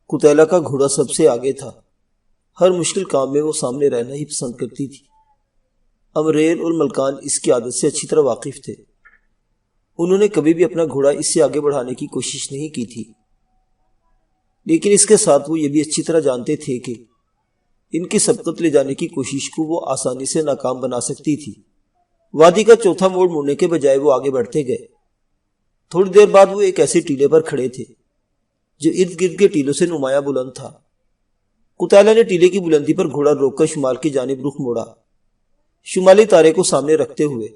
قتیلہ کا گھوڑا سب سے آگے تھا۔ ہر مشکل کام میں وہ سامنے رہنا ہی پسند کرتی تھی۔ امریل اور ملکان اس کی عادت سے اچھی طرح واقف تھے۔ انہوں نے کبھی بھی اپنا گھوڑا اس سے آگے بڑھانے کی کوشش نہیں کی تھی، لیکن اس کے ساتھ وہ یہ بھی اچھی طرح جانتے تھے کہ ان کی سبقت لے جانے کی کوشش کو وہ آسانی سے ناکام بنا سکتی تھی۔ وادی کا چوتھا موڑ مڑنے کے بجائے وہ آگے بڑھتے گئے۔ تھوڑی دیر بعد وہ ایک ایسے ٹیلے پر کھڑے تھے جو ارد گرد کے ٹیلوں سے نمایاں بلند تھا۔ قتیلہ نے ٹیلے کی بلندی پر گھوڑا روک کر شمال کی جانب رخ موڑا۔ شمالی تارے کو سامنے رکھتے ہوئے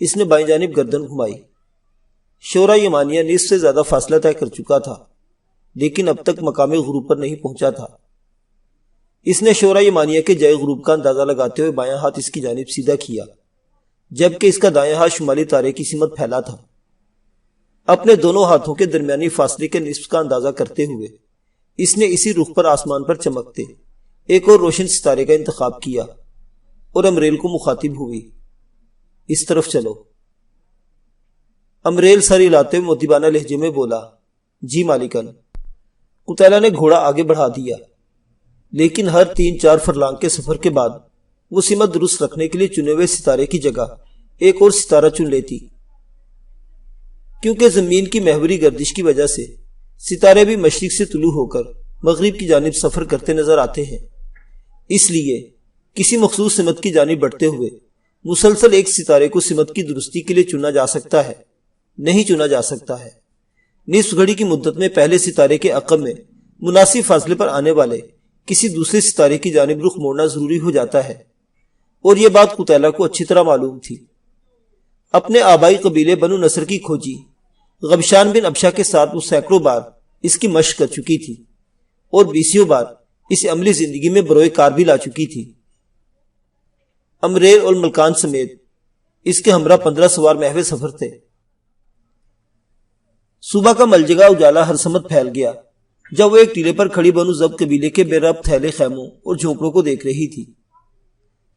اس نے بائیں جانب گردن گھمائی۔ شورا یمانیہ نصف سے زیادہ فاصلہ طے کر چکا تھا، لیکن اب تک مقام غروب پر نہیں پہنچا تھا۔ اس نے شورا یمانیہ کے جائے غروب کا اندازہ لگاتے ہوئے بایاں ہاتھ اس کی جانب سیدھا کیا، جبکہ اس کا دایاں ہاتھ شمالی تارے کی سمت پھیلا تھا۔ اپنے دونوں ہاتھوں کے درمیانی فاصلے کے نصف کا اندازہ کرتے ہوئے اس نے اسی رخ پر آسمان پر چمکتے ایک اور روشن ستارے کا انتخاب کیا اور امریل کو مخاطب ہوئی، اس طرف چلو۔ امریل سر ہلاتے ہوئے مؤدبانہ لہجے میں بولا، جی مالکن۔ قتیلہ نے گھوڑا آگے بڑھا دیا، لیکن ہر 3-4 فرلانگ کے سفر کے بعد وہ سمت درست رکھنے کے لیے چنے ہوئے ستارے کی جگہ ایک اور ستارہ چن لیتی، کیونکہ زمین کی محوری گردش کی وجہ سے ستارے بھی مشرق سے طلوع ہو کر مغرب کی جانب سفر کرتے نظر آتے ہیں۔ اس لیے کسی مخصوص سمت کی جانب بڑھتے ہوئے مسلسل ایک ستارے کو سمت کی درستی کے لیے چنا جا سکتا ہے، نہیں چنا جا سکتا ہے۔ نصف گھڑی کی مدت میں پہلے ستارے کے عقب میں مناسب فاصلے پر آنے والے کسی دوسرے ستارے کی جانب رخ موڑنا ضروری ہو جاتا ہے، اور یہ بات قتیلہ کو اچھی طرح معلوم تھی۔ اپنے آبائی قبیلے بنو نصر کی کھوجی غبشان بن ابشا کے ساتھ وہ سینکڑوں بار اس کی مشق کر چکی تھی اور 20 بار اس عملی زندگی میں بروئے کار بھی لا چکی تھی۔ امریل اور ملکان سمیت اس کے ہمراہ 15 سوار محو سفر تھے۔ صبح کا ملجگہ اجالا ہر سمت پھیل گیا جب وہ ایک ٹیلے پر کھڑی بنو ضبط قبیلے کے بے ربط تھیلے خیموں اور جھونپڑوں کو دیکھ رہی تھی۔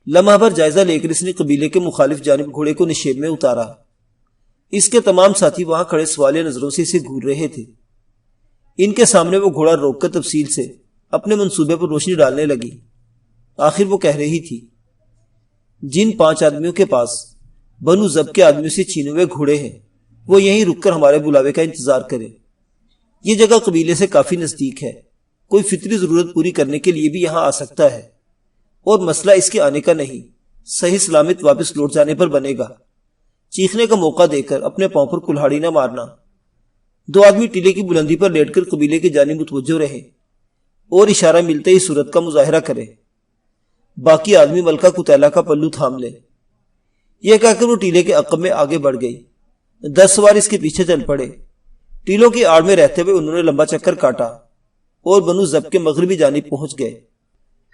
لمحہ بھر جائزہ لے کر اس نے قبیلے کے مخالف جانب گھوڑے کو نشیب میں اتارا۔ اس کے تمام ساتھی وہاں کھڑے سوالیہ نظروں سے اسے گھور رہے تھے۔ ان کے سامنے وہ گھوڑا روک کر تفصیل سے اپنے منصوبے پر روشنی ڈالنے لگی۔ آخر وہ کہہ رہی تھی، جن 5 آدمیوں کے پاس بنو ضبط کے آدمیوں سے چھینے ہوئے گھوڑے ہیں وہ یہیں رک کر ہمارے بلاوے کا انتظار کریں۔ یہ جگہ قبیلے سے کافی نزدیک ہے، کوئی فطری ضرورت پوری کرنے کے لیے بھی یہاں آ سکتا ہے، اور مسئلہ اس کے آنے کا نہیں، صحیح سلامت واپس لوٹ جانے پر بنے گا۔ چیخنے کا موقع دے کر اپنے پاؤں پر کلہاڑی نہ مارنا۔ 2 آدمی ٹیلے کی بلندی پر لیٹ کر قبیلے کی جانب متوجہ رہے اور اشارہ ملتے ہی صورت کا مظاہرہ کرے۔ باقی آدمی ملکہ قتیلہ کا پلو تھام لے۔ یہ کہہ کر وہ ٹیلے کے عقب میں آگے بڑھ گئی۔ 10 سوار اس کے پیچھے چل پڑے۔ ٹیلوں کی آڑ میں رہتے ہوئے انہوں نے لمبا چکر کاٹا اور بنو ضبط کے مغربی جانب پہنچ گئے۔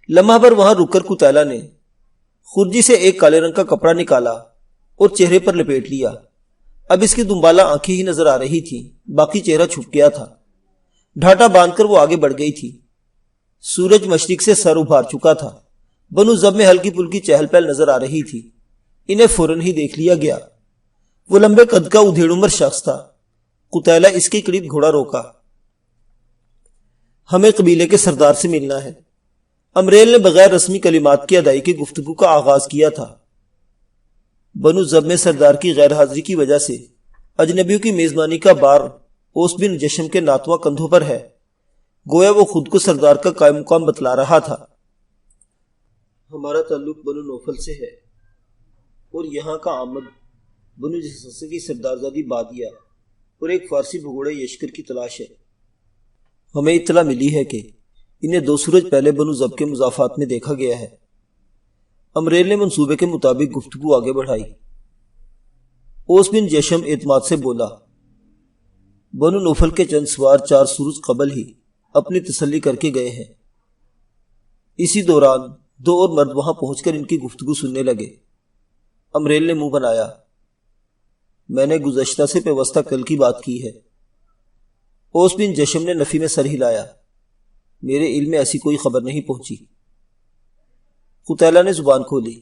لمحہ بھر وہاں رک کر قتیلہ نے خرجی سے ایک کالے رنگ کا کپڑا نکالا اور چہرے پر لپیٹ لیا۔ اب اس کی دنبالہ آنکھیں ہی نظر آ رہی تھی، باقی چہرہ چھپ گیا تھا۔ ڈھاٹا باندھ کر وہ آگے بڑھ گئی تھی۔ سورج مشرق سے سر ابھار چکا تھا۔ بنو ضبط میں ہلکی پھلکی چہل پہل نظر آ رہی تھی۔ انہیں فوراً ہی دیکھ لیا گیا۔ وہ لمبے قد کا ادھیڑ عمر شخص تھا۔ قتیلہ اس کے قریب گھوڑا روکا۔ ہمیں قبیلے کے سردار سے ملنا ہے۔ امریل نے بغیر رسمی کلمات کی ادائی کی گفتگو کا آغاز کیا تھا۔ بنو ضبط میں سردار کی غیر حاضری کی وجہ سے اجنبیوں کی میزبانی کا بار اوس بن جشم کے ناتواں کندھوں پر ہے۔ گویا وہ خود کو سردار کا قائم مقام بتلا رہا تھا۔ ہمارا تعلق بنو نوفل سے ہے اور یہاں کا آمد بنو جسس کی سردارزادی بادیہ اور ایک فارسی بھگوڑے یشکر کی تلاش ہے۔ ہمیں اطلاع ملی ہے کہ انہیں 2 سورج پہلے بنو ضبط کے مضافات میں دیکھا گیا ہے۔ امریل نے منصوبے کے مطابق گفتگو آگے بڑھائی۔ اوس بن جشم اعتماد سے بولا، بنو نوفل کے چند سوار 4 سورج قبل ہی اپنی تسلی کر کے گئے ہیں۔ اسی دوران 2 اور مرد وہاں پہنچ کر ان کی گفتگو سننے لگے۔ امریل نے منہ بنایا، میں نے گزشتہ سے پیوستہ کل کی بات کی ہے۔ اوس بن جشم نے نفی میں سر ہلایا، میرے علم میں ایسی کوئی خبر نہیں پہنچی۔ قتیلہ نے زبان کھولی،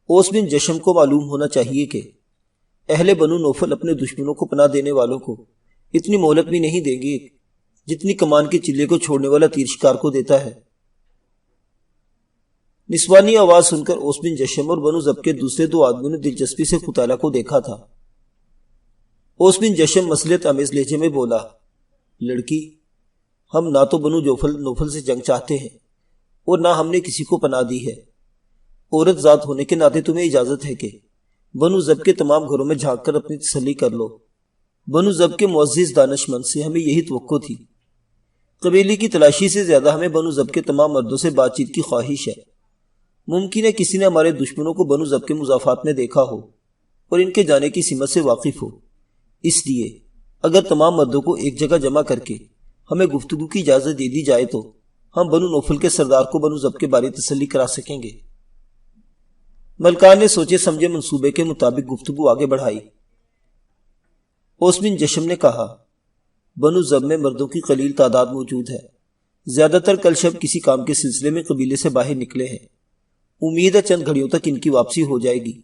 اوس بن جشم کو معلوم ہونا چاہیے کہ اہل بنو نوفل اپنے دشمنوں کو پناہ دینے والوں کو اتنی مہلت بھی نہیں دیں گے جتنی کمان کے چلے کو چھوڑنے والا تیر شکار کو دیتا ہے۔ نسوانی آواز سن کر اوس بن جشم اور بنو ضب کے دوسرے دو آدمیوں نے دلچسپی سے قتیلہ کو دیکھا تھا۔ اوس بن جشم مصلحت آمیز لہجے میں بولا، لڑکی، ہم نہ تو بنو نوفل سے جنگ چاہتے ہیں اور نہ ہم نے کسی کو پناہ دی ہے۔ عورت ذات ہونے کے ناطے تمہیں اجازت ہے کہ بنو ضب کے تمام گھروں میں جھانک کر اپنی تسلی کر لو۔ بنو ضب کے معزز دانش مند سے ہمیں یہی توقع تھی۔ قبیلے کی تلاشی سے زیادہ ہمیں بنو ضب کے تمام مردوں سے بات چیت کی خواہش ہے۔ ممکن ہے کسی نے ہمارے دشمنوں کو بنو ضب کے مضافات میں دیکھا ہو اور ان کے جانے کی سمت سے واقف ہو، اس لیے اگر تمام مردوں کو ایک جگہ جمع کر کے ہمیں گفتگو کی اجازت دے دی جائے تو ہم بنو نوفل کے سردار کو بنو ضب کے بارے تسلی کرا سکیں گے۔ ملکان نے سوچے سمجھے منصوبے کے مطابق گفتگو آگے بڑھائی۔ اوس بن جشم نے کہا، بنو ضب میں مردوں کی قلیل تعداد موجود ہے، زیادہ تر کل شب کسی کام کے سلسلے میں قبیلے سے باہر نکلے ہیں، امید ہے چند گھڑیوں تک ان کی واپسی ہو جائے گی۔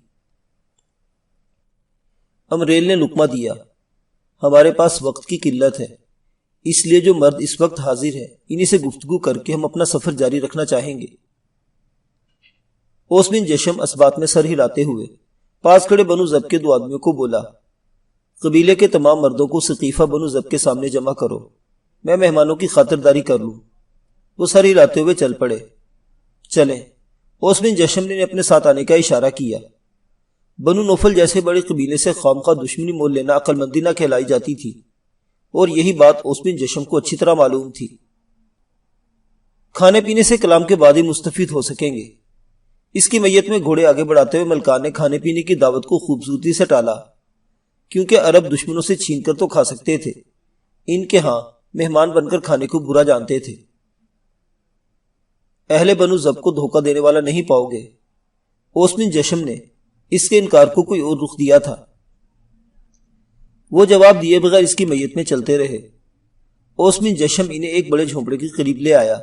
امریل نے لقمہ دیا، ہمارے پاس وقت کی قلت ہے، اس لیے جو مرد اس وقت حاضر ہے انہی سے گفتگو کر کے ہم اپنا سفر جاری رکھنا چاہیں گے۔ اوس بن جشم اس بات میں سر ہلاتے ہوئے پاس کھڑے بنو ضب کے دو آدمیوں کو بولا، قبیلے کے تمام مردوں کو سقیفہ بنو ضب کے سامنے جمع کرو، میں مہمانوں کی خاطرداری کر لوں۔ وہ سر ہلاتے ہوئے چل پڑے۔ چلیں۔ اوس بن جشم نے اپنے ساتھ آنے کا اشارہ کیا۔ بنو نوفل جیسے بڑے قبیلے سے خامخواہ دشمنی مول لینا عقل مندی نہ کہلائی جاتی تھی، اور یہی بات اوس بن جشم کو اچھی طرح معلوم تھی۔ کھانے پینے سے کلام کے بعد ہی مستفید ہو سکیں گے۔ اس کی میت میں گھوڑے آگے بڑھاتے ہوئے ملکان نے کھانے پینے کی دعوت کو خوبصورتی سے ٹالا، کیونکہ عرب دشمنوں سے چھین کر تو کھا سکتے تھے، ان کے ہاں مہمان بن کر کھانے کو برا جانتے تھے۔ اہل بنو ضب کو دھوکہ دینے والا نہیں پاؤ گے۔ اوس بن جشم نے اس کے انکار کو کوئی اور رخ دیا تھا۔ وہ جواب دیے بغیر اس کی میت میں چلتے رہے۔ اوس بن جشم انہیں ایک بڑے جھونپڑے کے قریب لے آیا،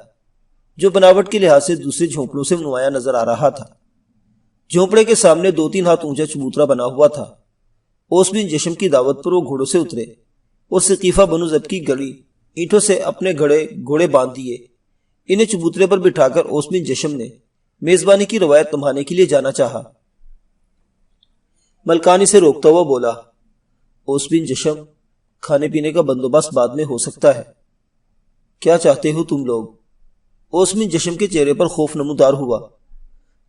جو بناوٹ کے لحاظ سے دوسرے جھونپڑوں سے نمایاں نظر آ رہا تھا۔ جھونپڑے کے سامنے 2-3 ہاتھ اونچا چبوترا بنا ہوا تھا۔ اوس بن جشم کی دعوت پر وہ گھوڑوں سے اترے اور سقیفہ بنو ضب کی گڑی اینٹوں سے اپنے گھوڑے باندھ دیے۔ انہیں چبوترے پر بٹھا کر اوس بن جشم نے میزبانی کی روایت نبھانے کے لیے جانا چاہا۔ ملکان اسے روکتا ہوا بولا، اوس بن جشم، کھانے پینے کا بندوبست بعد میں ہو سکتا ہے، کیا چاہتے ہو تم لوگ؟ اوس بن جشم کے چہرے پر خوف نمودار ہوا۔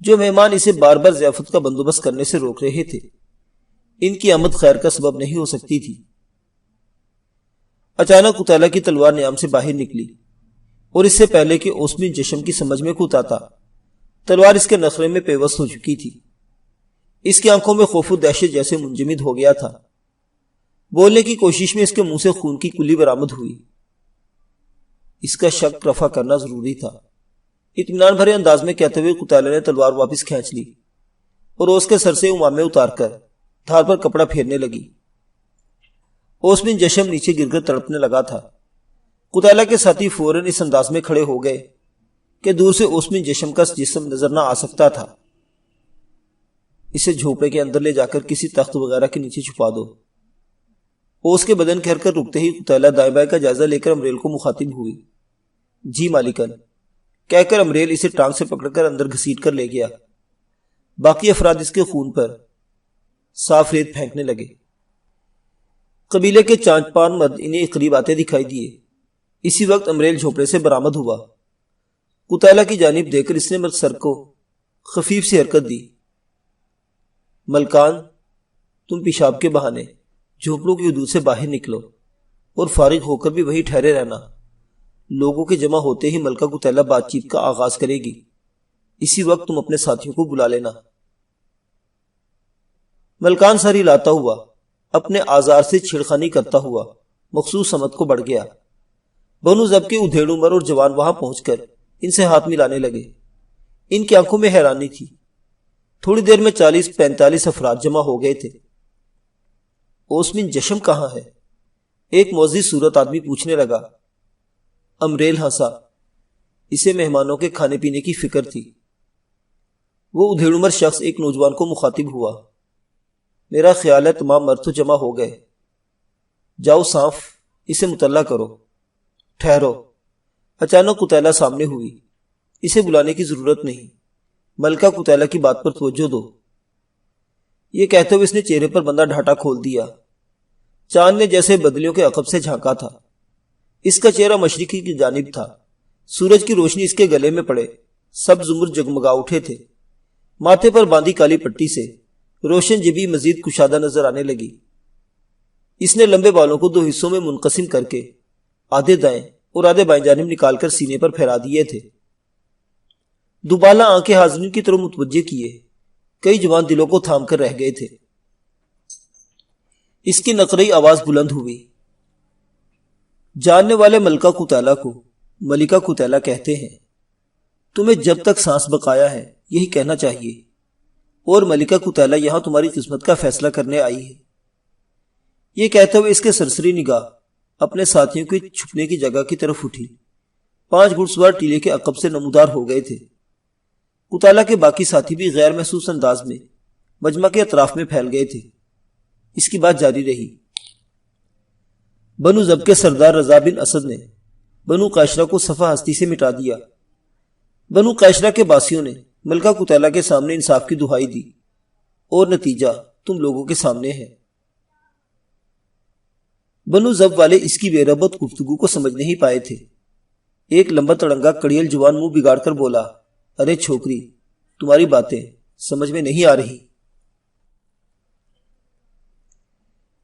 جو مہمان اسے بار بار ضیافت کا بندوبست کرنے سے روک رہے تھے، ان کی آمد خیر کا سبب نہیں ہو سکتی تھی۔ اچانک قتیلہ کی تلوار نیام سے باہر نکلی، اور اس سے پہلے کہ اوس بن جشم کی سمجھ میں کچھ آتا، تلوار اس کے نخرے میں پیوست ہو چکی تھی۔ اس کی آنکھوں میں خوف و دہشت جیسے منجمد ہو گیا تھا۔ بولنے کی کوشش میں اس کے منہ سے خون کی کلی برآمد ہوئی۔ اس کا شک رفع کرنا ضروری تھا۔ اطمینان بھرے انداز میں کہتے ہوئے قتیلہ نے تلوار واپس کھینچ لی اور اس کے سر سے امامے اتار کر دھار پر کپڑا پھیرنے لگی۔ اوس بن جشم نیچے گر کر تڑپنے لگا تھا۔ قتیلہ کے ساتھی فوراً اس انداز میں کھڑے ہو گئے کہ دور سے اوس بن جشم کا جسم نظر نہ آ سکتا تھا۔ اسے جھوپڑے کے اندر لے جا کر کسی تخت وغیرہ کے نیچے چھپا دو۔ اوس کے بدن کے حرکت رکتے ہی قتیلہ دائیں بائیں کا جائزہ لے کر امریل کو مخاطب ہوئی۔ جی مالکن، کہہ کر امریل اسے ٹانگ سے پکڑ کر اندر گھسیٹ کر لے گیا۔ باقی افراد اس کے خون پر صاف ریت پھینکنے لگے۔ قبیلے کے چانچ پان مرد انہیں قریب آتے دکھائی دیے۔ اسی وقت امریل جھوپڑے سے برآمد ہوا۔ قتیلہ کی جانب دے کر اس نے مرد سر کو خفیف سی حرکت دی۔ ملکان، تم پیشاب کے بہانے جھوپڑوں کی حدود سے باہر نکلو اور فارغ ہو کر بھی وہی ٹھہرے رہنا۔ لوگوں کے جمع ہوتے ہی ملکہ قتیلہ بات چیت کا آغاز کرے گی، اسی وقت تم اپنے ساتھیوں کو بلا لینا۔ ملکان سر ہلاتا ہوا اپنے آزار سے چھڑخانی کرتا ہوا مخصوص سمت کو بڑھ گیا۔ بنو ضب کے ادھیڑ عمر اور جوان وہاں پہنچ کر ان سے ہاتھ ملانے لگے۔ ان کی آنکھوں میں حیرانی تھی۔ تھوڑی دیر میں 40-45 افراد جمع ہو گئے تھے۔ اوس بن جشم کہاں ہے؟ ایک معزز صورت آدمی پوچھنے لگا۔ امریل ہنسا۔ اسے مہمانوں کے کھانے پینے کی فکر تھی۔ وہ ادھیڑ عمر شخص ایک نوجوان کو مخاطب ہوا۔ میرا خیال ہے تمام مرد تو جمع ہو گئے، جاؤ صاف اسے مطلع کرو۔ ٹھہرو۔ اچانک قتیلہ سامنے ہوئی۔ اسے بلانے کی ضرورت نہیں، ملکہ قتیلہ کی بات پر توجہ دو۔ یہ کہتے ہوئے اس نے چہرے پر بندہ ڈھاٹا کھول دیا۔ چاند نے جیسے بدلیوں کے عقب سے جھانکا تھا۔ اس کا چہرہ مشرقی کی جانب تھا۔ سورج کی روشنی اس کے گلے میں پڑے سب زمر جگمگا اٹھے تھے۔ ماتھے پر باندھی کالی پٹی سے روشن جبی مزید کشادہ نظر آنے لگی۔ اس نے لمبے بالوں کو دو حصوں میں منقسم کر کے آدھے دائیں اور آدھے بائیں جانب نکال کر سینے پر پھیلا دیے تھے۔ دوبالا آنکھیں حاضرین کی طرف متوجہ کیے، کئی جوان دلوں کو تھام کر رہ گئے تھے۔ اس کی نقرئی آواز بلند ہوئی۔ جاننے والے ملکہ قتیلہ کو ملکہ قتیلہ کہتے ہیں۔ تمہیں جب تک سانس بقایا ہے یہی کہنا چاہیے، اور ملکہ قتیلہ یہاں تمہاری قسمت کا فیصلہ کرنے آئی ہے۔ یہ کہتے ہوئے اس کے سرسری نگاہ اپنے ساتھیوں کے چھپنے کی جگہ کی طرف اٹھی۔ 5 گھڑ سوار ٹیلے کے عقب سے نمودار ہو گئے تھے۔ قتیلہ کے باقی ساتھی بھی غیر محسوس انداز میں مجمع کے اطراف میں پھیل گئے تھے۔ اس کی بات جاری رہی۔ بنو ضب کے سردار رضا بن اسد نے بنو قیشرہ کو صفحہ ہستی سے مٹا دیا۔ بنو قیشرہ کے باسیوں نے ملکہ قتیلہ کے سامنے انصاف کی دہائی دی، اور نتیجہ تم لوگوں کے سامنے ہے۔ بنو ضب والے اس کی بے ربط گفتگو کو سمجھ نہیں پائے تھے۔ ایک لمبا تڑنگا کڑیل جوان منہ بگاڑ کر بولا، ارے چھوکری، تمہاری باتیں سمجھ میں نہیں آ رہی۔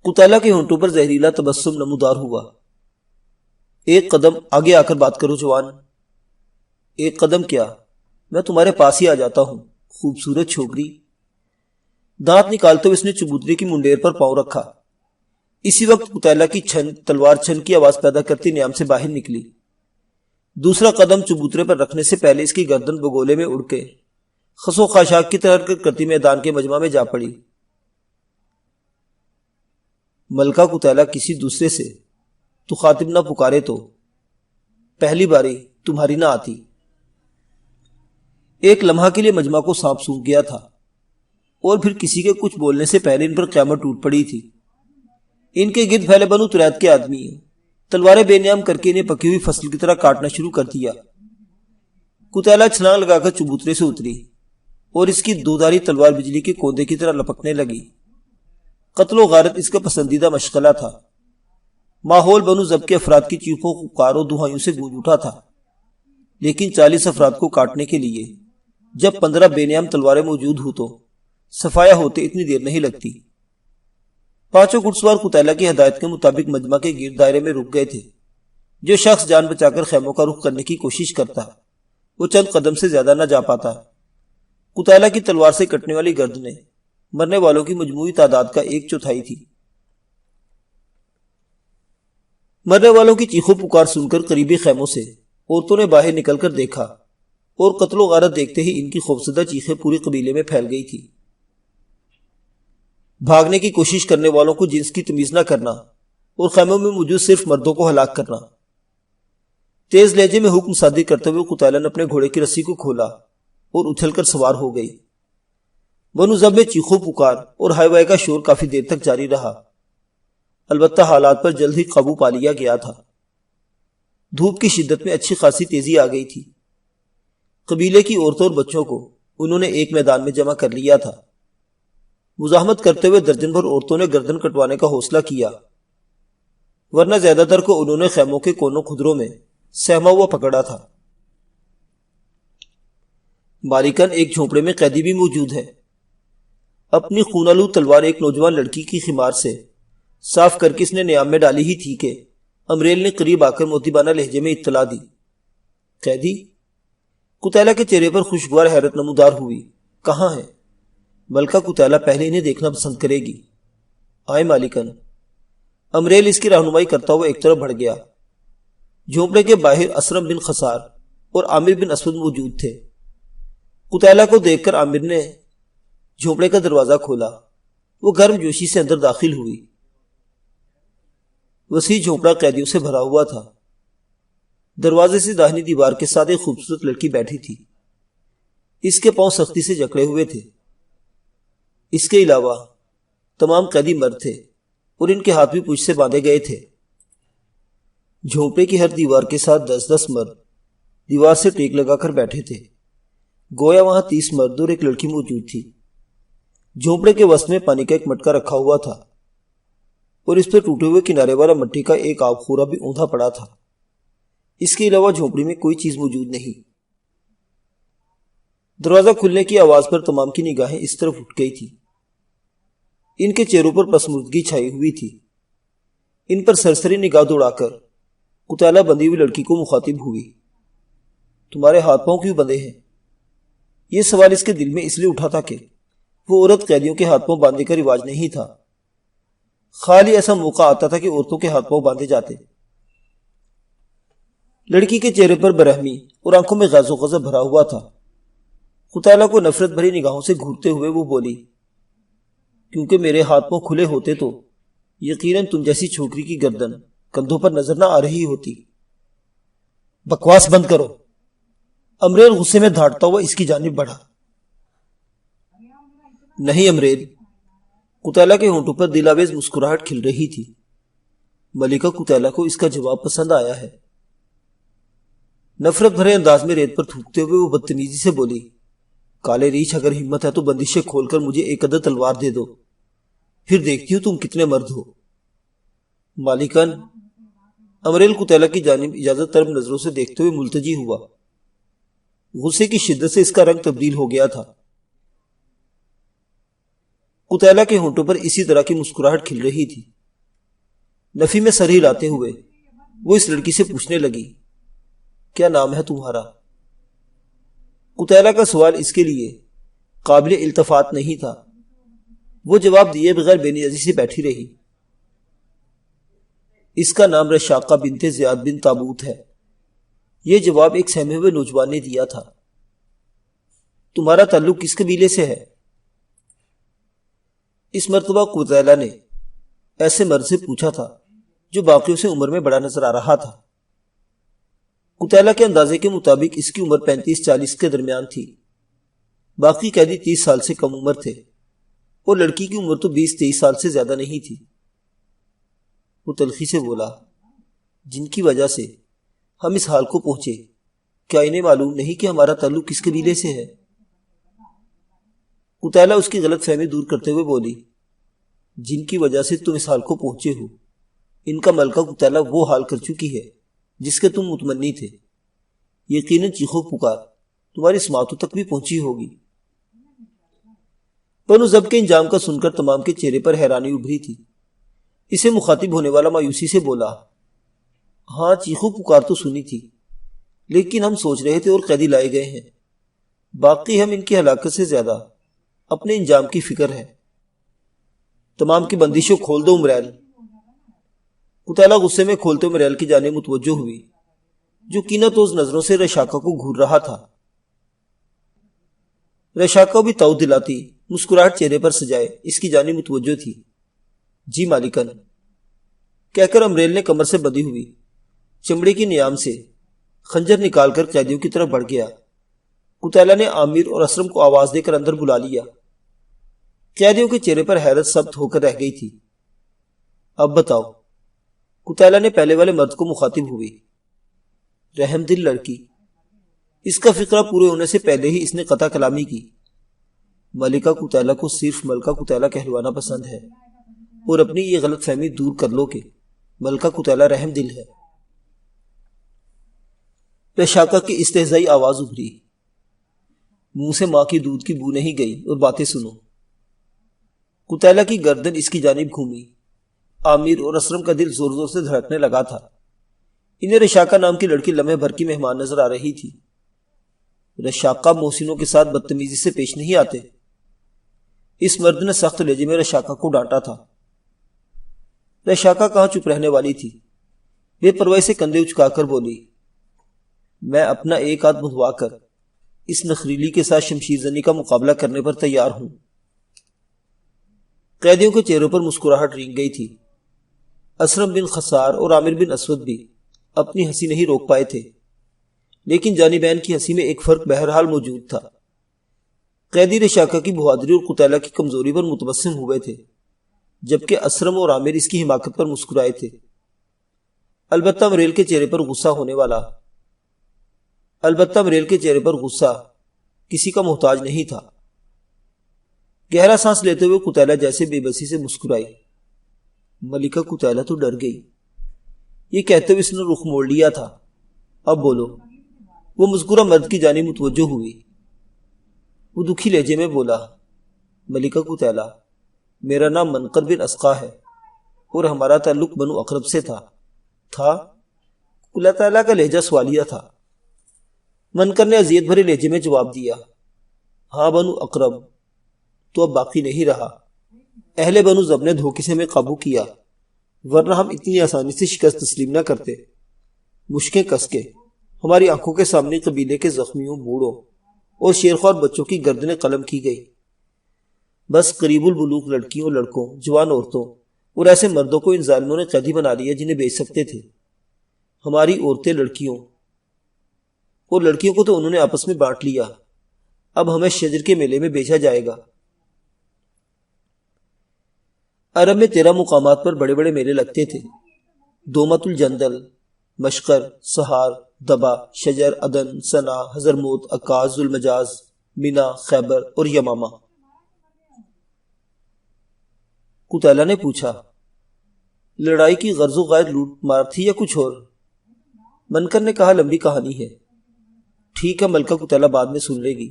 قتیلہ کے ہونٹوں پر زہریلا تبسم نمودار ہوا۔ ایک قدم آگے آ کر بات کرو جوان۔ ایک قدم کیا، میں تمہارے پاس ہی آ جاتا ہوں، خوبصورت چھوکری۔ دانت نکالتے ہوئے اس نے چبوترے کی منڈیر پر پاؤں رکھا۔ اسی وقت قتیلہ کی چھن تلوار چھن کی آواز پیدا کرتی نیام سے باہر نکلی۔ دوسرا قدم چبوترے پر رکھنے سے پہلے اس کی گردن بگولے میں اڑ کے خس و خاشاک کی طرح حرکت کرتی میدان کے مجمع میں جا پڑی۔ ملکہ قتیلہ کسی دوسرے سے تو خاطب نہ پکارے تو پہلی باری تمہاری نہ آتی۔ ایک لمحہ کے لیے مجمع کو سانپ سونکھ گیا تھا، اور پھر کسی کے کچھ بولنے سے پہلے ان پر قیامت ٹوٹ پڑی تھی۔ ان کے گرد پھیلے بنو تریت کے آدمی تلواریں بے نیام کر کے انہیں پکی ہوئی فصل کی طرح کاٹنا شروع کر دیا۔ قتیلہ چھلانگ لگا کر چبوترے سے اتری، اور اس کی دودھاری تلوار بجلی کے کوندے کی طرح لپکنے لگی۔ قتل و غارت اس کا پسندیدہ مشغلہ تھا۔ ماحول بنو ضب کے افراد کی چیخوں پکاروں دہائیوں سے گونج اٹھا تھا، لیکن 40 افراد کو کاٹنے کے لیے جب 15 بے نیام تلواریں موجود ہو تو صفایا ہوتے اتنی دیر نہیں لگتی۔ 5 گھڑ سوار قتیلہ کی ہدایت کے مطابق مجمع کے گرد دائرے میں رک گئے تھے۔ جو شخص جان بچا کر خیموں کا رخ کرنے کی کوشش کرتا وہ چند قدم سے زیادہ نہ جا پاتا۔ قتیلہ کی تلوار سے کٹنے والی گردنیں مرنے والوں کی مجموعی تعداد کا 1/4 تھی۔ مرنے والوں کی چیخوں پکار سن کر قریبی خیموں سے عورتوں نے باہر نکل کر دیکھا، اور قتل و غارت دیکھتے ہی ان کی خوفزدہ چیخیں پورے قبیلے میں پھیل گئی تھی۔ بھاگنے کی کوشش کرنے والوں کو جنس کی تمیز نہ کرنا، اور خیموں میں موجود صرف مردوں کو ہلاک کرنا۔ تیز لہجے میں حکم صادر کرتے ہوئے قتیلہ نے اپنے گھوڑے کی رسی کو کھولا اور اچھل کر سوار ہو گئی۔ بنو ضب میں چیخوں پکار اور ہائے وائے کا شور کافی دیر تک جاری رہا، البتہ حالات پر جلد ہی قابو پا لیا گیا تھا۔ دھوپ کی شدت میں اچھی خاصی تیزی آ گئی تھی۔ قبیلے کی عورتوں اور بچوں کو انہوں نے ایک میدان میں جمع کر لیا تھا۔ مزاحمت کرتے ہوئے درجن بھر عورتوں نے گردن کٹوانے کا حوصلہ کیا، ورنہ زیادہ تر کو انہوں نے خیموں کے کونوں خدروں میں سہما ہوا پکڑا تھا۔ باریکن ایک جھونپڑے میں قیدی بھی موجود ہے۔ اپنی خونالود تلوار ایک نوجوان لڑکی کی خمار سے صاف کر کے اس نے نیام میں ڈالی ہی تھی کہ امریل نے قریب آ کر موتیبانہ لہجے میں اطلاع دی۔ قیدی؟ قتیلہ کے چہرے پر خوشگوار حیرت نمودار ہوئی۔ کہاں ہے؟ ملکہ قتیلہ پہلے انہیں دیکھنا پسند کرے گی۔ آئے مالکن۔ امریل اس کی رہنمائی کرتا ہوا ایک طرف بڑھ گیا۔ جھونپڑے کے باہر اسرم بن خسار اور عامر بن اسود موجود تھے۔ قتیلہ کو دیکھ کر عامر نے جھونپڑے کا دروازہ کھولا۔ وہ گرم جوشی سے اندر داخل ہوئی۔ وسیع جھونپڑا قیدیوں سے بھرا ہوا تھا۔ دروازے سے داہنی دیوار کے ساتھ ایک خوبصورت لڑکی بیٹھی تھی۔ اس کے پاؤں سختی سے جکڑے ہوئے تھے۔ اس کے علاوہ تمام قیدی مرد تھے، اور ان کے ہاتھ بھی پوچھ سے باندھے گئے تھے۔ جھونپڑے کی ہر دیوار کے ساتھ 10-10 مرد دیوار سے ٹیک لگا کر بیٹھے تھے، گویا وہاں 30 مرد اور ایک لڑکی موجود تھی۔ جھونپڑے کے وسط میں پانی کا ایک مٹکا رکھا ہوا تھا اور اس پر ٹوٹے ہوئے کنارے والا مٹی کا ایک آب خورا بھی اوندھا پڑا تھا۔ اس کے علاوہ جھونپڑی میں کوئی چیز موجود نہیں۔ دروازہ کھلنے کی آواز پر تمام کی نگاہیں اس طرف اٹھ گئی تھی۔ ان کے چہروں پر پسماندگی چھائی ہوئی تھی۔ ان پر سرسری نگاہ دوڑا کر کتالہ بندھی ہوئی لڑکی کو مخاطب ہوئی۔ تمہارے ہاتھ پاؤں کیوں بندھے ہیں؟ یہ سوال اس کے دل میں اس لیے اٹھا تھا کہ وہ عورت قیدیوں کے ہاتھ پاؤں باندھنے کا رواج نہیں تھا۔ خالی ایسا موقع آتا تھا کہ عورتوں کے ہاتھ پاؤں باندھے جاتے۔ لڑکی کے چہرے پر برہمی اور آنکھوں میں غیظ و غضب بھرا ہوا تھا۔ کتالہ کو نفرت بھری نگاہوں سے گھورتے ہوئے وہ بولی، کیونکہ میرے ہاتھ پاؤں کھلے ہوتے تو یقیناً تم جیسی چھوکری کی گردن کندھوں پر نظر نہ آ رہی ہوتی۔ بکواس بند کرو، امریل غصے میں دھاڑتا ہوا اس کی جانب بڑھا۔ نہیں امریل، کتالہ کے ہونٹوں پر دل آویز مسکراہٹ کھل رہی تھی۔ ملکہ کتالہ کو اس کا جواب پسند آیا ہے۔ نفرت بھرے انداز میں ریت پر تھوکتے ہوئے وہ بدتمیزی سے بولی، کالے ریچھ، اگر ہمت ہے تو بندشیں کھول کر مجھے ایک عدد تلوار دے دو، پھر دیکھتی ہوں تم کتنے مرد ہو۔ مالکن، امریل کتالہ کی جانب اجازت طلب نظروں سے دیکھتے ہوئے ملتجی ہوا۔ غصے کی شدت سے اس کا رنگ تبدیل ہو گیا تھا۔ کتالہ کے ہونٹوں پر اسی طرح کی مسکراہٹ کھل رہی تھی۔ نفی میں سر ہلاتے ہوئے وہ اس لڑکی سے پوچھنے لگی، کیا نام ہے تمہارا؟ کتالہ کا سوال اس کے لیے قابل التفات نہیں تھا۔ وہ جواب دیے بغیر بے نیازی سے بیٹھی رہی۔ اس کا نام رشاقہ بنت زیاد بن تابوت ہے۔ یہ جواب ایک سہمے ہوئے نوجوان نے دیا تھا۔ تمہارا تعلق کس قبیلے سے ہے؟ اس مرتبہ کتالہ نے ایسے مرد سے پوچھا تھا جو باقیوں سے عمر میں بڑا نظر آ رہا تھا۔ کتالہ کے اندازے کے مطابق اس کی عمر 35-40 کے درمیان تھی۔ باقی قیدی 30 سال سے کم عمر تھے اور لڑکی کی عمر تو 20-23 سال سے زیادہ نہیں تھی۔ وہ تلخی سے بولا، جن کی وجہ سے ہم اس حال کو پہنچے، کیا انہیں معلوم نہیں کہ ہمارا تعلق کس قبیلے سے ہے؟ کتالہ اس کی غلط فہمی دور کرتے ہوئے بولی، جن کی وجہ سے تم اس حال کو پہنچے ہو، ان کا ملکہ کتالہ وہ حال کر چکی ہے جس کے تم متمنی تھے۔ یقیناً چیخو پکار تمہاری سماعتوں تک بھی پہنچی ہوگی۔ بنو ضبط کے انجام کا سن کر تمام کے چہرے پر حیرانی ابھری تھی۔ اسے مخاطب ہونے والا مایوسی سے بولا، ہاں چیخو پکار تو سنی تھی، لیکن ہم سوچ رہے تھے اور قیدی لائے گئے ہیں۔ باقی ہم ان کی ہلاکت سے زیادہ اپنے انجام کی فکر ہے۔ تمام کی بندشوں کھول دو امریل۔ کتالہ غصے میں کھولتے امریل کی جانب متوجہ ہوئی، جو کینہ توز نظروں سے رشاقہ کو گھور رہا تھا۔ رشاقہ بھی تاؤ دلاتی مسکراہٹ چہرے پر سجائے اس کی جانب متوجہ تھی۔ جی مالکن، کہہ کر امریل نے کمر سے بندھی ہوئی چمڑے کی نیام سے خنجر نکال کر قیدیوں کی طرف بڑھ گیا۔ کتالہ نے عامر اور اسرم کو آواز دے کر اندر بلا لیا۔ قیدیوں کے چہرے پر حیرت ثبت ہو کر رہ گئی تھی۔ اب بتاؤ، کتالہ نے پہلے والے مرد کو مخاطب ہوئی۔ رحم دل لڑکی، اس کا فقرہ پورے ہونے سے پہلے ہی اس نے قطع کلامی کی۔ ملکہ کتالہ کو صرف ملکہ کتالہ کہلوانا پسند ہے، اور اپنی یہ غلط فہمی دور کر لو کہ ملکہ کتالہ رحم دل ہے۔ رشاقہ کی استہزائی آواز ابھری، منہ سے ماں کی دودھ کی بو نہیں گئی اور باتیں سنو۔ کتالہ کی گردن اس کی جانب گھومی۔ عامر اور اسرم کا دل زور زور سے دھڑکنے لگا تھا۔ انہیں رشاقہ نام کی لڑکی لمحے بھر کی مہمان نظر آ رہی تھی۔ رشاقہ محسنوں کے ساتھ بدتمیزی سے پیش نہیں آتے۔ اس مرد نے سخت لہجے میں رشاقہ کو ڈانٹا تھا۔ رشاقہ کہاں چپ رہنے والی تھی، بے پرواہی سے کندھے اچکا کر بولی، میں اپنا ایک ہاتھ بندھوا کر اس نخریلی کے ساتھ شمشیر زنی کا مقابلہ کرنے پر تیار ہوں۔ قیدیوں کے چہروں پر مسکراہٹ رینگ گئی تھی۔ اسرم بن خسار اور عامر بن اسود بھی اپنی ہنسی نہیں روک پائے تھے، لیکن جانبین کی ہنسی میں ایک فرق بہرحال موجود تھا۔ قیدی رشاقہ کی بہادری اور کتالہ کی کمزوری پر متبسم ہوئے تھے، جبکہ اسرم اور عامر اس کی حماقت پر مسکرائے تھے۔ البتہ مریل کے چہرے پر غصہ کسی کا محتاج نہیں تھا۔ گہرا سانس لیتے ہوئے قتیلہ جیسے بے بسی سے مسکرائی۔ ملکہ قتیلہ تو ڈر گئی۔ یہ کہتے ہوئے اس نے رخ موڑ لیا تھا۔ اب بولو۔ وہ مذکورہ مرد کی جانب متوجہ ہوئی۔ وہ دکھی لہجے میں بولا، ملکہ قتیلہ، میرا نام منقر بن اسقا ہے اور ہمارا تعلق بنو اقرب سے تھا۔ قتیلہ کا لہجہ سوالیہ تھا۔ منقر نے اذیت بھرے لہجے میں جواب دیا، ہاں بنو اقرب تو اب باقی نہیں رہا۔ اہل بنو ضب نے دھوکے سے ہمیں قابو کیا، ورنہ ہم اتنی آسانی سے شکست تسلیم نہ کرتے۔ مشکیں کس کے ہماری آنکھوں کے سامنے قبیلے کے زخمیوں، بوڑھوں اور شیرخوار بچوں کی گردنیں قلم کی گئی۔ بس قریب البلوغ لڑکیوں، لڑکوں، جوان عورتوں اور ایسے مردوں کو ان ظالموں نے قیدی بنا لیا جنہیں بیچ سکتے تھے۔ ہماری عورتیں، لڑکیوں کو تو انہوں نے آپس میں بانٹ لیا۔ اب ہمیں شجر کے میلے میں بیچا جائے گا۔ عرب میں 13 مقامات پر بڑے بڑے میلے لگتے تھے: دومت الجندل، مشقر، سہار، دبا، شجر، عدن، سنا، حضرموت، عکاظ، ذوالمجاز، منا، خیبر اور یمامہ۔ قتیلہ نے پوچھا، لڑائی کی غرض و غائد لوٹ مار تھی یا کچھ اور؟ منقر نے کہا، لمبی کہانی ہے۔ ٹھیک ہے، ملکہ قتیلہ بعد میں سن لے گی،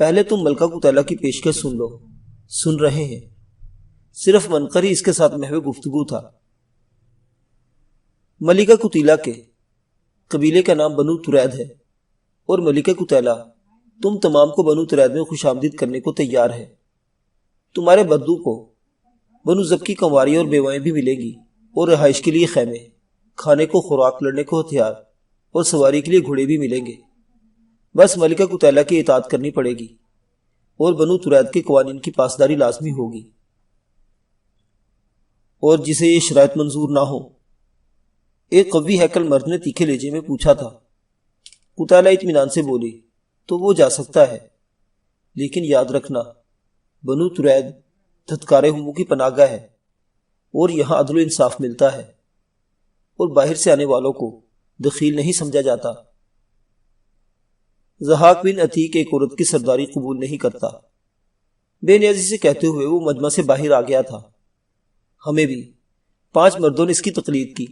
پہلے تم ملکہ قتیلہ کی پیشکش سن لو۔ سن رہے ہیں۔ صرف منقر ہی اس کے ساتھ محو گفتگو تھا۔ ملکہ قتیلہ کے قبیلے کا نام بنو ترید ہے، اور ملکہ قتیلہ تم تمام کو بنو ترید میں خوش آمدید کرنے کو تیار ہے۔ تمہارے بدو کو بنو ضب کی کنواریاں اور بیوائیں بھی ملیں گی، اور رہائش کے لیے خیمے، کھانے کو خوراک، لڑنے کو ہتھیار اور سواری کے لیے گھوڑے بھی ملیں گے۔ بس ملکہ قتیلہ کی اطاعت کرنی پڑے گی، اور بنو ترید کے قوانین کی پاسداری لازمی ہوگی۔ اور جسے یہ شرائط منظور نہ ہو؟ ایک قوی ہیکل مرد نے تیکھے لہجے میں پوچھا تھا۔ قتیلہ اطمینان سے بولی، تو وہ جا سکتا ہے، لیکن یاد رکھنا بنو ترید دھتکارے ہموں کی پناہ گاہ ہے، اور یہاں عدل و انصاف ملتا ہے، اور باہر سے آنے والوں کو دخیل نہیں سمجھا جاتا۔ ضحاک بن عتیق ایک عورت کی سرداری قبول نہیں کرتا۔ بے نیازی سے کہتے ہوئے وہ مجمع سے باہر آ گیا تھا۔ ہمیں بھی 5 مردوں نے اس کی تقلید کی۔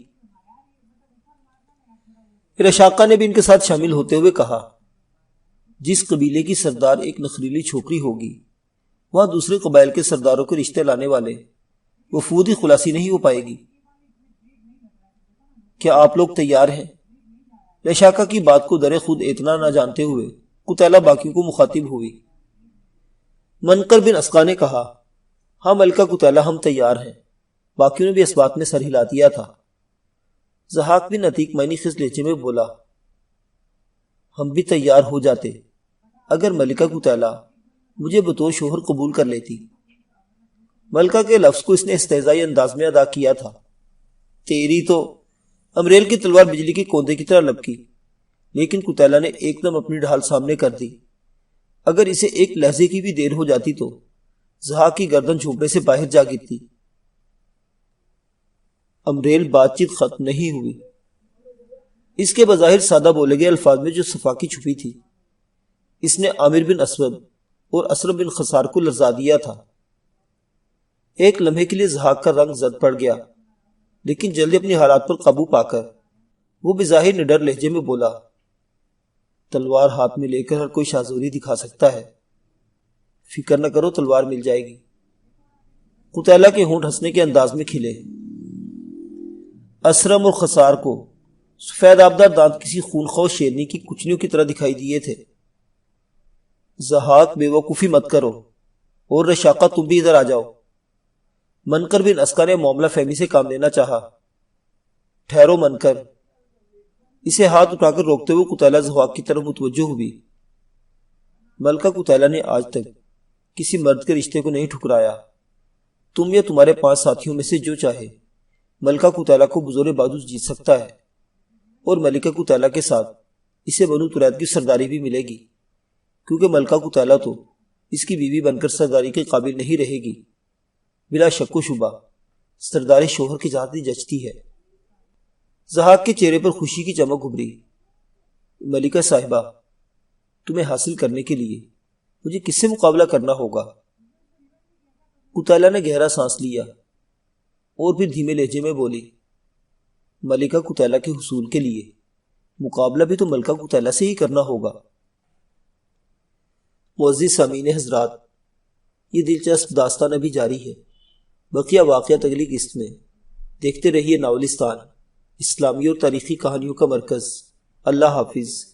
رشاقہ نے بھی ان کے ساتھ شامل ہوتے ہوئے کہا، جس قبیلے کی سردار ایک نخریلی چھوکری ہوگی، وہاں دوسرے قبائل کے سرداروں کے رشتے لانے والے وفود خلاصی نہیں ہو پائے گی۔ کیا آپ لوگ تیار ہیں؟ رشاقہ کی بات کو در خود اتنا نہ جانتے ہوئے قتیلہ باقیوں کو مخاطب ہوئی۔ منقر بن اسقا نے کہا، ہاں ملکہ قتیلہ، ہم تیار ہیں۔ باقیوں نے بھی اس بات میں سر ہلا دیا تھا۔ ضحاک بن عتیق معنی خیز لہجے میں بولا، ہم بھی تیار ہو جاتے اگر ملکہ قتیلہ مجھے بطور شوہر قبول کر لیتی۔ ملکہ کے لفظ کو اس نے استہزائی انداز میں ادا کیا تھا۔ تیری تو امریل کی تلوار بجلی کے کوندے کی طرح لپکی، لیکن قتیلہ نے ایک دم اپنی ڈھال سامنے کر دی۔ اگر اسے ایک لحظے کی بھی دیر ہو جاتی تو ضحاک کی گردن جھونپڑے سے باہر جا گرتی۔ امریل بات چیت ختم نہیں ہوئی۔ اس کے بظاہر سادہ بولے گئے الفاظ میں جو صفاقی چھپی تھی، اس نے عامر بن اسود اور اسرم بن خسار کو لرزا دیا تھا۔ ایک لمحے کے لیے ضحاک کا رنگ زد پڑ گیا، لیکن جلدی اپنی حالات پر قابو پا کر وہ بظاہر نڈر لہجے میں بولا، تلوار ہاتھ میں لے کر ہر کوئی شاذوری دکھا سکتا ہے، فکر نہ کرو، تلوار مل جائے گی۔ قتیلہ کے ہونٹ ہنسنے کے انداز میں کھلے۔ اسرم اور خسار کو سفید آبدار دانت کسی خونخوار شیرنی کی کچنیوں کی طرح دکھائی دیے تھے۔ ضحاک، بے وقوفی مت کرو، اور رشاقہ تم بھی ادھر آ جاؤ۔ منقر بن اسقا نے معاملہ فہمی سے کام لینا چاہا۔ ٹھہرو منقر، اسے ہاتھ اٹھا کر روکتے ہوئے قتیلہ ضحاک کی طرف متوجہ ہوئی۔ ملکہ قتیلہ نے آج تک کسی مرد کے رشتے کو نہیں ٹھکرایا۔ تم یا تمہارے 5 ساتھیوں میں سے جو چاہے ملکہ قتیلہ کو بزور بادوس جیت سکتا ہے، اور ملکہ قتیلہ کے ساتھ اسے بنو ترید کی سرداری بھی ملے گی، کیونکہ ملکہ قتیلہ تو اس کی بیوی بن کر سرداری کے قابل نہیں رہے گی۔ بلا شک و شبہ سرداری شوہر کی ذاتی جچتی ہے۔ ضحاک کے چہرے پر خوشی کی چمک ابھری۔ ملکہ صاحبہ، تمہیں حاصل کرنے کے لیے مجھے کس سے مقابلہ کرنا ہوگا؟ قطیلہ نے گہرا سانس لیا اور پھر دھیمے لہجے میں بولی، ملکہ قطیلہ کے حصول کے لیے مقابلہ بھی تو ملکہ قطیلہ سے ہی کرنا ہوگا۔ معزز سامعین حضرات، یہ دلچسپ داستان ابھی جاری ہے، بقیہ واقعات اگلی قسط میں۔ دیکھتے رہیے ناولستان، اسلامی اور تاریخی کہانیوں کا مرکز۔ اللہ حافظ۔